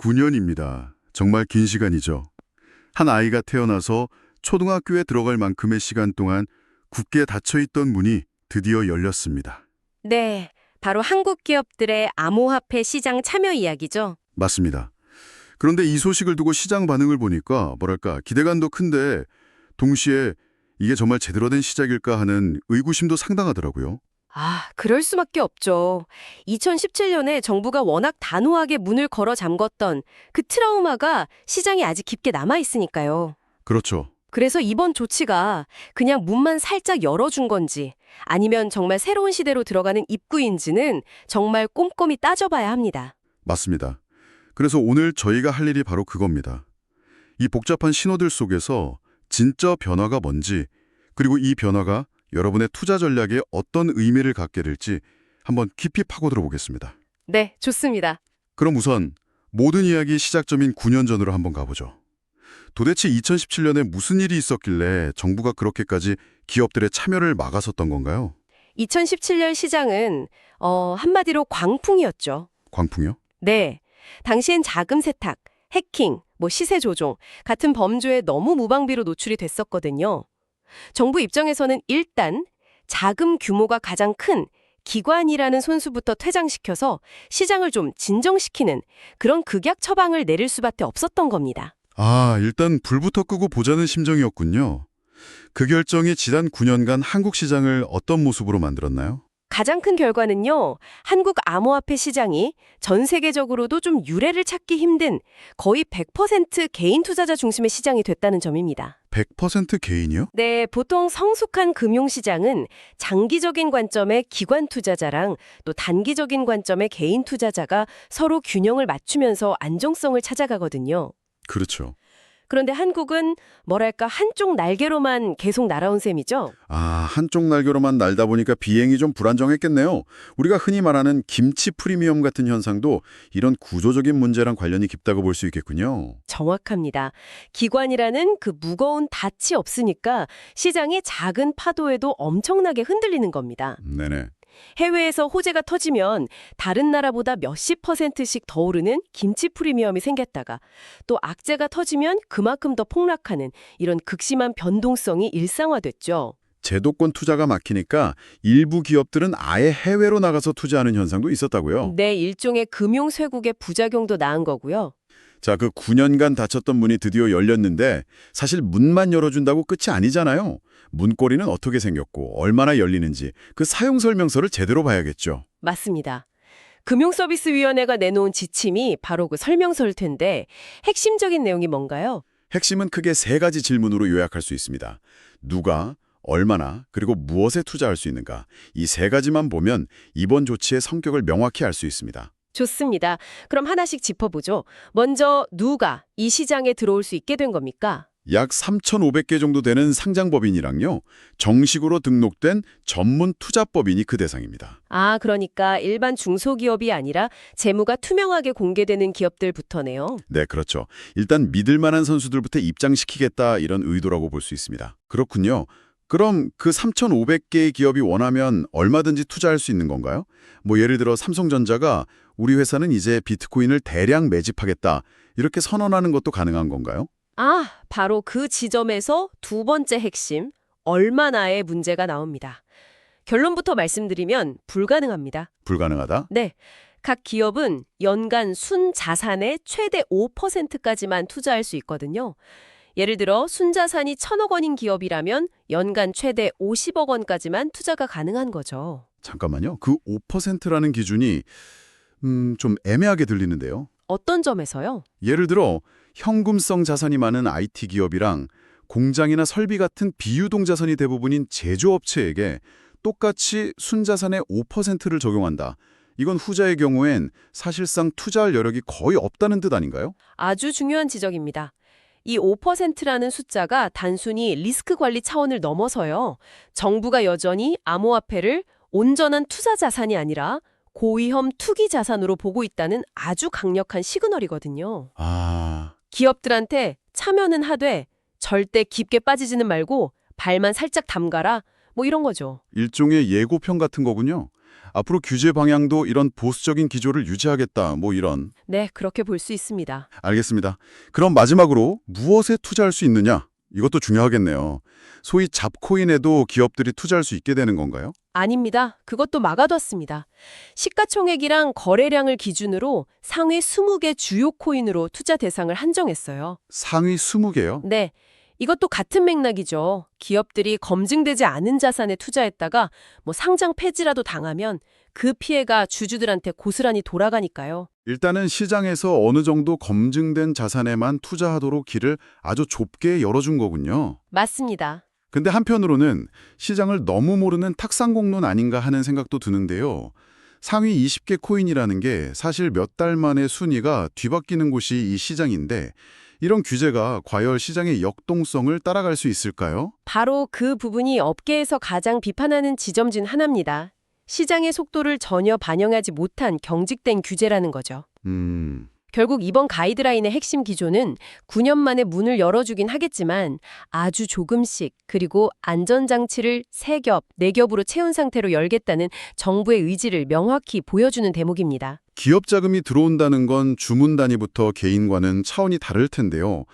9년입니다. 정말 긴 시간이죠. 한 아이가 태어나서 초등학교에 들어갈 만큼의 시간 동안 굳게 닫혀있던 문이 드디어 열렸습니다. 네, 바로 한국 기업들의 암호화폐 시장 참여 이야기죠. 맞습니다. 그런데 이 소식을 두고 시장 반응을 보니까 뭐랄까 기대감도 큰데 동시에 이게 정말 제대로 된 시작일까 하는 의구심도 상당하더라고요. 그럴 수밖에 없죠. 2017년에 정부가 워낙 단호하게 문을 걸어 잠궜던 그 트라우마가 시장에 아직 깊게 남아 있으니까요. 그렇죠. 그래서 이번 조치가 그냥 문만 살짝 열어준 건지 아니면 정말 새로운 시대로 들어가는 입구인지는 정말 꼼꼼히 따져봐야 합니다. 맞습니다. 그래서 오늘 저희가 할 일이 바로 그겁니다. 이 복잡한 신호들 속에서 진짜 변화가 뭔지, 그리고 이 변화가 여러분의 투자 전략에 어떤 의미를 갖게 될지 한번 깊이 파고들어 보겠습니다. 네, 좋습니다. 그럼 우선 모든 이야기 시작점인 9년 전으로 한번 가보죠. 도대체 2017년에 무슨 일이 있었길래 정부가 그렇게까지 기업들의 참여를 막아섰던 건가요? 2017년 시장은 한마디로 광풍이었죠. 광풍이요? 네. 당시엔 자금 세탁, 해킹, 시세 조종 같은 범죄에 너무 무방비로 노출이 됐었거든요. 정부 입장에서는 일단 자금 규모가 가장 큰 기관이라는 손수부터 퇴장시켜서 시장을 좀 진정시키는 그런 극약 처방을 내릴 수밖에 없었던 겁니다. 일단 불부터 끄고 보자는 심정이었군요. 그 결정이 지난 9년간 한국 시장을 어떤 모습으로 만들었나요? 가장 큰 결과는요, 한국 암호화폐 시장이 전 세계적으로도 좀 유례를 찾기 힘든 거의 100% 개인 투자자 중심의 시장이 됐다는 점입니다. 100% 개인이요? 네, 보통 성숙한 금융시장은 장기적인 관점의 기관 투자자랑 또 단기적인 관점의 개인 투자자가 서로 균형을 맞추면서 안정성을 찾아가거든요. 그렇죠. 그런데 한국은 뭐랄까 한쪽 날개로만 계속 날아온 셈이죠. 한쪽 날개로만 날다 보니까 비행이 좀 불안정했겠네요. 우리가 흔히 말하는 김치 프리미엄 같은 현상도 이런 구조적인 문제랑 관련이 깊다고 볼 수 있겠군요. 정확합니다. 기관이라는 그 무거운 닻이 없으니까 시장이 작은 파도에도 엄청나게 흔들리는 겁니다. 네네. 해외에서 호재가 터지면 다른 나라보다 몇십 %씩 더 오르는 김치 프리미엄이 생겼다가 또 악재가 터지면 그만큼 더 폭락하는 이런 극심한 변동성이 일상화됐죠. 제도권 투자가 막히니까 일부 기업들은 아예 해외로 나가서 투자하는 현상도 있었다고요. 네, 일종의 금융 쇠국의 부작용도 나은 거고요. 자, 그 9년간 닫혔던 문이 드디어 열렸는데 사실 문만 열어준다고 끝이 아니잖아요. 문고리는 어떻게 생겼고 얼마나 열리는지 그 사용 설명서를 제대로 봐야겠죠. 맞습니다. 금융서비스위원회가 내놓은 지침이 바로 그 설명서일 텐데 핵심적인 내용이 뭔가요? 핵심은 크게 세 가지 질문으로 요약할 수 있습니다. 누가, 얼마나, 그리고 무엇에 투자할 수 있는가. 이 세 가지만 보면 이번 조치의 성격을 명확히 알 수 있습니다. 좋습니다. 그럼 하나씩 짚어보죠. 먼저 누가 이 시장에 들어올 수 있게 된 겁니까? 약 3,500개 정도 되는 상장법인이랑요. 정식으로 등록된 전문 투자법인이 그 대상입니다. 그러니까 일반 중소기업이 아니라 재무가 투명하게 공개되는 기업들부터네요. 네, 그렇죠. 일단 믿을 만한 선수들부터 입장시키겠다 이런 의도라고 볼 수 있습니다. 그렇군요. 그럼 그 3,500개의 기업이 원하면 얼마든지 투자할 수 있는 건가요? 예를 들어 삼성전자가 우리 회사는 이제 비트코인을 대량 매집하겠다 이렇게 선언하는 것도 가능한 건가요? 바로 그 지점에서 두 번째 핵심, 얼마나의 문제가 나옵니다. 결론부터 말씀드리면 불가능합니다. 불가능하다? 네. 각 기업은 연간 순자산의 최대 5%까지만 투자할 수 있거든요. 예를 들어 순자산이 1,000억 원인 기업이라면 연간 최대 50억 원까지만 투자가 가능한 거죠. 잠깐만요. 그 5%라는 기준이 좀 애매하게 들리는데요. 어떤 점에서요? 예를 들어 현금성 자산이 많은 IT 기업이랑 공장이나 설비 같은 비유동 자산이 대부분인 제조업체에게 똑같이 순자산의 5%를 적용한다. 이건 후자의 경우엔 사실상 투자할 여력이 거의 없다는 뜻 아닌가요? 아주 중요한 지적입니다. 이 5%라는 숫자가 단순히 리스크 관리 차원을 넘어서요. 정부가 여전히 암호화폐를 온전한 투자 자산이 아니라 고위험 투기 자산으로 보고 있다는 아주 강력한 시그널이거든요. 기업들한테 참여는 하되 절대 깊게 빠지지는 말고 발만 살짝 담가라 이런 거죠. 일종의 예고편 같은 거군요. 앞으로 규제 방향도 이런 보수적인 기조를 유지하겠다, 뭐 이런. 네, 그렇게 볼 수 있습니다. 알겠습니다. 그럼 마지막으로 무엇에 투자할 수 있느냐? 이것도 중요하겠네요. 소위 잡코인에도 기업들이 투자할 수 있게 되는 건가요? 아닙니다. 그것도 막아뒀습니다. 시가총액이랑 거래량을 기준으로 상위 20개 주요 코인으로 투자 대상을 한정했어요. 상위 20개요? 네, 이것도 같은 맥락이죠. 기업들이 검증되지 않은 자산에 투자했다가 상장 폐지라도 당하면 그 피해가 주주들한테 고스란히 돌아가니까요. 일단은 시장에서 어느 정도 검증된 자산에만 투자하도록 길을 아주 좁게 열어준 거군요. 맞습니다. 근데 한편으로는 시장을 너무 모르는 탁상공론 아닌가 하는 생각도 드는데요. 상위 20개 코인이라는 게 사실 몇 달 만에 순위가 뒤바뀌는 곳이 이 시장인데 이런 규제가 과연 시장의 역동성을 따라갈 수 있을까요? 바로 그 부분이 업계에서 가장 비판하는 지점 중 하나입니다. 시장의 속도를 전혀 반영하지 못한 경직된 규제라는 거죠. 결국 이번 가이드라인의 핵심 기조는 9년 만에 문을 열어주긴 하겠지만 아주 조금씩 그리고 안전장치를 3겹, 4겹으로 채운 상태로 열겠다는 정부의 의지를 명확히 보여주는 대목입니다. 기업 자금이 들어온다는 건 주문 단위부터 개인과는 차원이 다를 텐데요.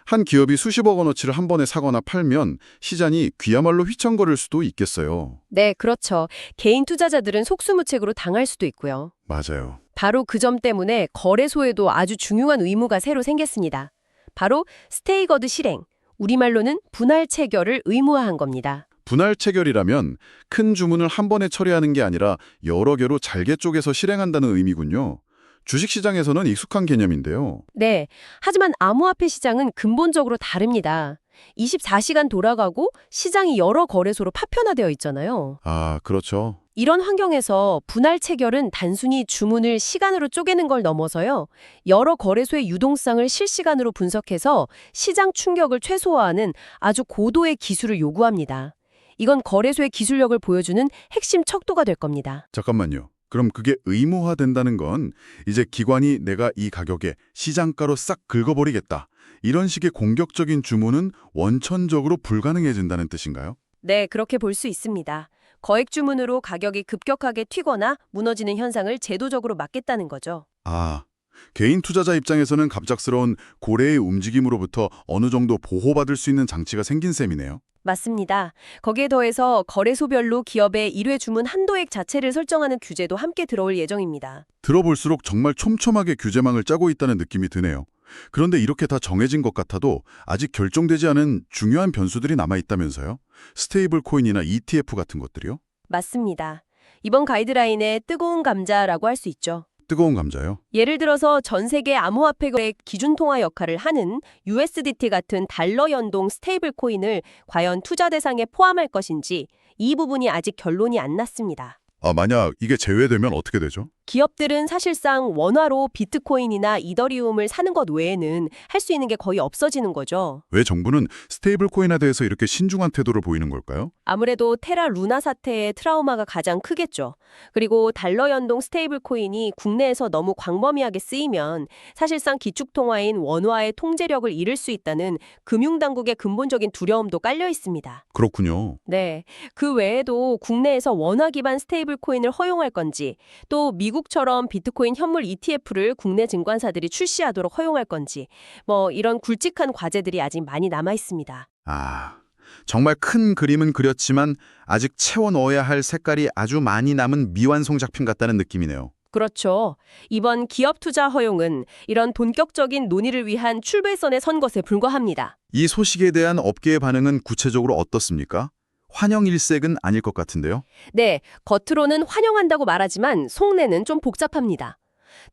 한 기업이 수십억 원어치를 한 번에 사거나 팔면 시장이 그야말로 휘청거릴 수도 있겠어요. 네, 그렇죠. 개인 투자자들은 속수무책으로 당할 수도 있고요. 맞아요. 바로 그 점 때문에 거래소에도 아주 중요한 의무가 새로 생겼습니다. 바로 스테이거드 실행, 우리말로는 분할 체결을 의무화한 겁니다. 분할 체결이라면 큰 주문을 한 번에 처리하는 게 아니라 여러 개로 잘게 쪼개서 실행한다는 의미군요. 주식시장에서는 익숙한 개념인데요. 네, 하지만 암호화폐 시장은 근본적으로 다릅니다. 24시간 돌아가고 시장이 여러 거래소로 파편화되어 있잖아요. 아, 그렇죠. 이런 환경에서 분할 체결은 단순히 주문을 시간으로 쪼개는 걸 넘어서요. 여러 거래소의 유동성을 실시간으로 분석해서 시장 충격을 최소화하는 아주 고도의 기술을 요구합니다. 이건 거래소의 기술력을 보여주는 핵심 척도가 될 겁니다. 잠깐만요. 그럼 그게 의무화된다는 건 이제 기관이 내가 이 가격에 시장가로 싹 긁어버리겠다. 이런 식의 공격적인 주문은 원천적으로 불가능해진다는 뜻인가요? 네, 그렇게 볼 수 있습니다. 거액 주문으로 가격이 급격하게 튀거나 무너지는 현상을 제도적으로 막겠다는 거죠. 아, 개인 투자자 입장에서는 갑작스러운 고래의 움직임으로부터 어느 정도 보호받을 수 있는 장치가 생긴 셈이네요. 맞습니다. 거기에 더해서 거래소별로 기업의 1회 주문 한도액 자체를 설정하는 규제도 함께 들어올 예정입니다. 들어볼수록 정말 촘촘하게 규제망을 짜고 있다는 느낌이 드네요. 그런데 이렇게 다 정해진 것 같아도 아직 결정되지 않은 중요한 변수들이 남아있다면서요? 스테이블 코인이나 ETF 같은 것들이요? 맞습니다. 이번 가이드라인의 뜨거운 감자라고 할 수 있죠. 뜨거운 감자요? 예를 들어서 전 세계 암호화폐 거래 기준 통화 역할을 하는 USDT 같은 달러 연동 스테이블 코인을 과연 투자 대상에 포함할 것인지 이 부분이 아직 결론이 안 났습니다. 아, 만약 이게 제외되면 어떻게 되죠? 기업들은 사실상 원화로 비트코인이나 이더리움을 사는 것 외에는 할 수 있는 게 거의 없어지는 거죠. 왜 정부는 스테이블 코인에 대해서 이렇게 신중한 태도를 보이는 걸까요? 아무래도 테라 루나 사태의 트라우마가 가장 크겠죠. 그리고 달러 연동 스테이블 코인이 국내에서 너무 광범위하게 쓰이면 사실상 기축통화인 원화의 통제력을 잃을 수 있다는 금융당국의 근본적인 두려움도 깔려 있습니다. 그렇군요. 네, 그 외에도 국내에서 원화 기반 스테이블 코인을 허용할 건지 또 미국처럼 비트코인 현물 ETF를 국내 증권사들이 출시하도록 허용할 건지 이런 굵직한 과제들이 아직 많이 남아 있습니다. 아, 정말 큰 그림은 그렸지만 아직 채워 넣어야 할 색깔이 아주 많이 남은 미완성 작품 같다는 느낌이네요. 그렇죠. 이번 기업 투자 허용은 이런 본격적인 논의를 위한 출발선에 선 것에 불과합니다. 이 소식에 대한 업계의 반응은 구체적으로 어떻습니까? 환영일색은 아닐 것 같은데요. 네, 겉으로는 환영한다고 말하지만 속내는 좀 복잡합니다.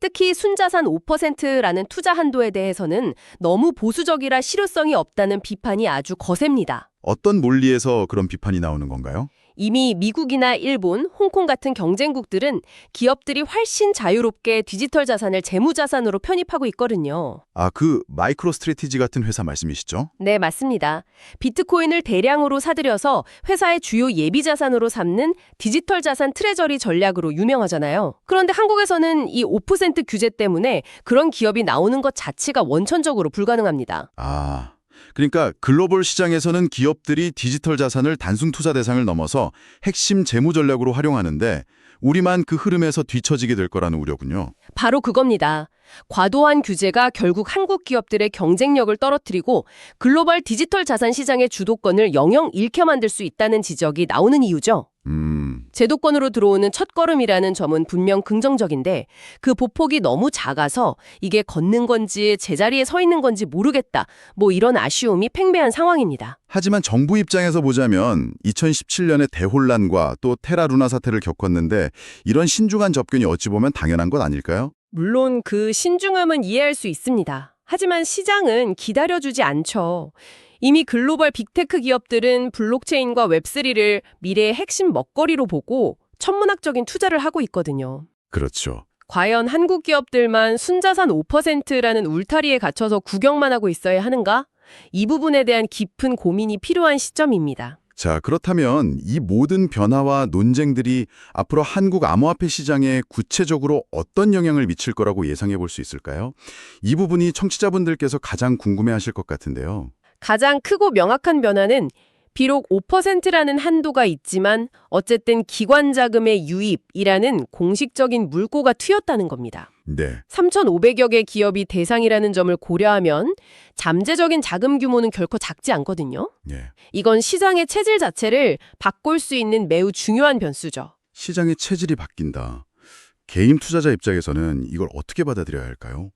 특히 순자산 5%라는 투자 한도에 대해서는 너무 보수적이라 실효성이 없다는 비판이 아주 거셉니다. 어떤 논리에서 그런 비판이 나오는 건가요? 이미 미국이나 일본, 홍콩 같은 경쟁국들은 기업들이 훨씬 자유롭게 디지털 자산을 재무자산으로 편입하고 있거든요. 아, 그 마이크로 스트래티지 같은 회사 말씀이시죠? 네, 맞습니다. 비트코인을 대량으로 사들여서 회사의 주요 예비 자산으로 삼는 디지털 자산 트레저리 전략으로 유명하잖아요. 그런데 한국에서는 이 5% 규제 때문에 그런 기업이 나오는 것 자체가 원천적으로 불가능합니다. 아, 그러니까 글로벌 시장에서는 기업들이 디지털 자산을 단순 투자 대상을 넘어서 핵심 재무 전략으로 활용하는데 우리만 그 흐름에서 뒤처지게 될 거라는 우려군요. 바로 그겁니다. 과도한 규제가 결국 한국 기업들의 경쟁력을 떨어뜨리고 글로벌 디지털 자산 시장의 주도권을 영영 잃게 만들 수 있다는 지적이 나오는 이유죠. 제도권으로 들어오는 첫걸음이라는 점은 분명 긍정적인데 그 보폭이 너무 작아서 이게 걷는 건지 제자리에 서 있는 건지 모르겠다. 뭐 이런 아쉬움이 팽배한 상황입니다. 하지만 정부 입장에서 보자면 2017년에 대혼란과 또 테라루나 사태를 겪었는데 이런 신중한 접근이 어찌 보면 당연한 것 아닐까요? 물론 그 신중함은 이해할 수 있습니다. 하지만 시장은 기다려주지 않죠. 이미 글로벌 빅테크 기업들은 블록체인과 웹3를 미래의 핵심 먹거리로 보고 천문학적인 투자를 하고 있거든요. 그렇죠. 과연 한국 기업들만 순자산 5%라는 울타리에 갇혀서 구경만 하고 있어야 하는가? 이 부분에 대한 깊은 고민이 필요한 시점입니다. 자, 그렇다면 이 모든 변화와 논쟁들이 앞으로 한국 암호화폐 시장에 구체적으로 어떤 영향을 미칠 거라고 예상해 볼 수 있을까요? 이 부분이 청취자분들께서 가장 궁금해하실 것 같은데요. 가장 크고 명확한 변화는 비록 5%라는 한도가 있지만 어쨌든 기관 자금의 유입이라는 공식적인 물꼬가 트였다는 겁니다. 네, 3,500여 개 기업이 대상이라는 점을 고려하면 잠재적인 자금 규모는 결코 작지 않거든요. 예. 이건 시장의 체질 자체를 바꿀 수 있는 매우 중요한 변수죠. 시장의 체질이 바뀐다. 개인 투자자 입장에서는 이걸 어떻게 받아들여야 할까요?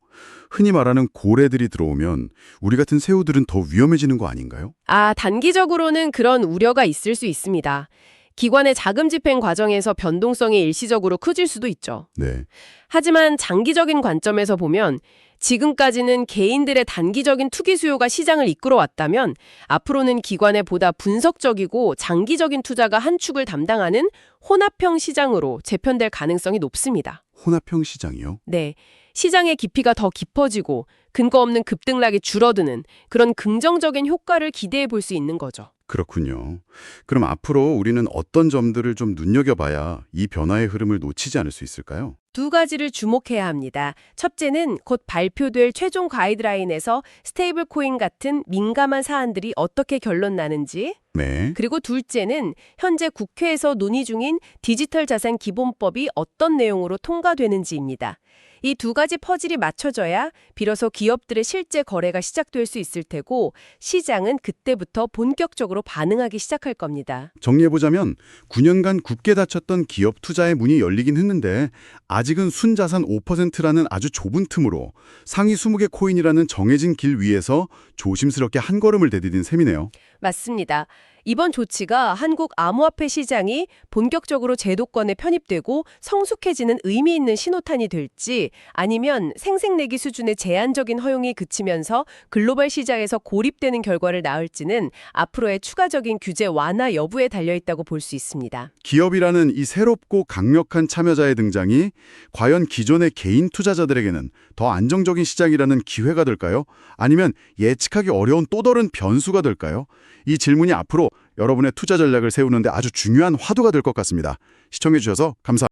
흔히 말하는 고래들이 들어오면 우리 같은 새우들은 더 위험해지는 거 아닌가요? 단기적으로는 그런 우려가 있을 수 있습니다. 기관의 자금 집행 과정에서 변동성이 일시적으로 커질 수도 있죠. 네, 하지만 장기적인 관점에서 보면 지금까지는 개인들의 단기적인 투기 수요가 시장을 이끌어왔다면 앞으로는 기관의 보다 분석적이고 장기적인 투자가 한 축을 담당하는 혼합형 시장으로 재편될 가능성이 높습니다. 혼합형 시장이요? 네, 시장의 깊이가 더 깊어지고 근거 없는 급등락이 줄어드는 그런 긍정적인 효과를 기대해 볼 수 있는 거죠. 그렇군요. 그럼 앞으로 우리는 어떤 점들을 좀 눈여겨봐야 이 변화의 흐름을 놓치지 않을 수 있을까요? 두 가지를 주목해야 합니다. 첫째는 곧 발표될 최종 가이드라인에서 스테이블 코인 같은 민감한 사안들이 어떻게 결론 나는지, 네. 그리고 둘째는 현재 국회에서 논의 중인 디지털 자산 기본법이 어떤 내용으로 통과되는지입니다. 이 두 가지 퍼즐이 맞춰져야 비로소 기업들의 실제 거래가 시작될 수 있을 테고 시장은 그때부터 본격적으로 반응하기 시작할 겁니다. 정리해보자면 9년간 굳게 닫혔던 기업 투자의 문이 열리긴 했는데 아직은 순자산 5%라는 아주 좁은 틈으로 상위 20개 코인이라는 정해진 길 위에서 조심스럽게 한 걸음을 내디딘 셈이네요. 맞습니다. 이번 조치가 한국 암호화폐 시장이 본격적으로 제도권에 편입되고 성숙해지는 의미 있는 신호탄이 될지 아니면 생색내기 수준의 제한적인 허용이 그치면서 글로벌 시장에서 고립되는 결과를 낳을지는 앞으로의 추가적인 규제 완화 여부에 달려있다고 볼 수 있습니다. 기업이라는 이 새롭고 강력한 참여자의 등장이 과연 기존의 개인 투자자들에게는 더 안정적인 시장이라는 기회가 될까요? 아니면 예측하기 어려운 또 다른 변수가 될까요? 이 질문이 앞으로 여러분의 투자 전략을 세우는데 아주 중요한 화두가 될 것 같습니다. 시청해주셔서 감사합니다.